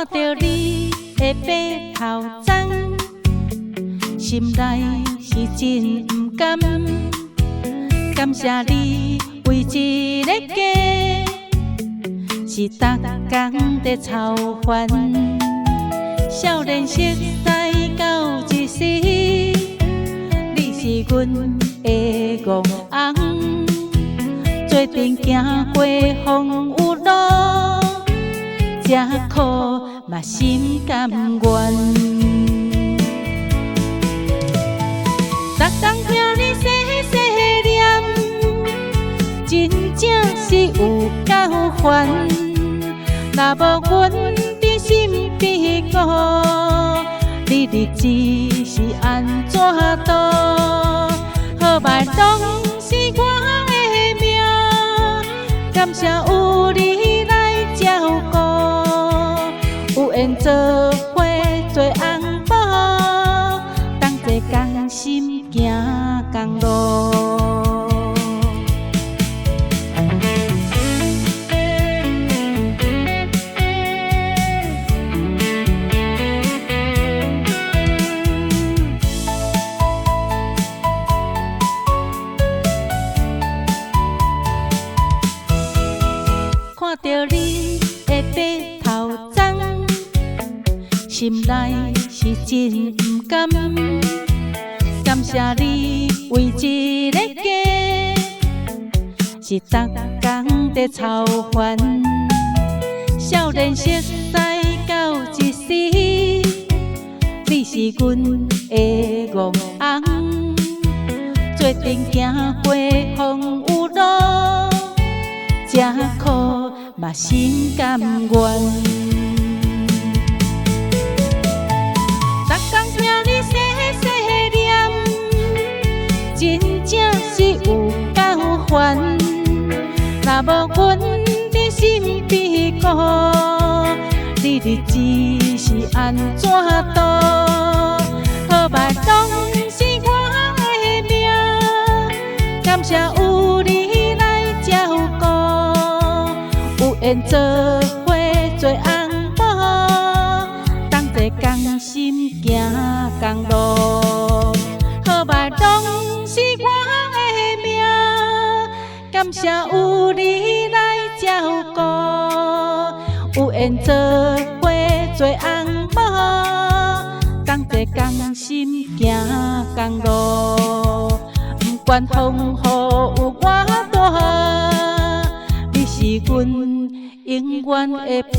看到你的白头鬃，心内是真不甘。感谢你为一个家，是逐工在操烦。少年熟识到一时，你是阮的憨翁，做阵行过风雨路。这苦嘛心甘愿，逐工听你细细念，真正是有够烦。若无阮伫身边顾，你日子是安怎度？好歹拢是我的命，感谢有你来照顾。有缘做伙做翁某，同齐同心行同路。看到你的白头鬃，心内是真不甘。感谢你为一个家，是逐工在操烦。少年熟识到一时，你是阮的憨翁，做阵行过风雨路。这苦嘛心甘愿，逐工听你细细念，真正是有够烦。若无阮伫身边顾，你日子是安怎度？好歹拢是我的命，感谢有你来照顾。有缘做伙做翁某，同齐同心行同路。好歹拢是我的命，感谢有你来照顾。有缘做伙做翁某，同齐同心行同路。不管风雨有偌大，你是阮永远的伴。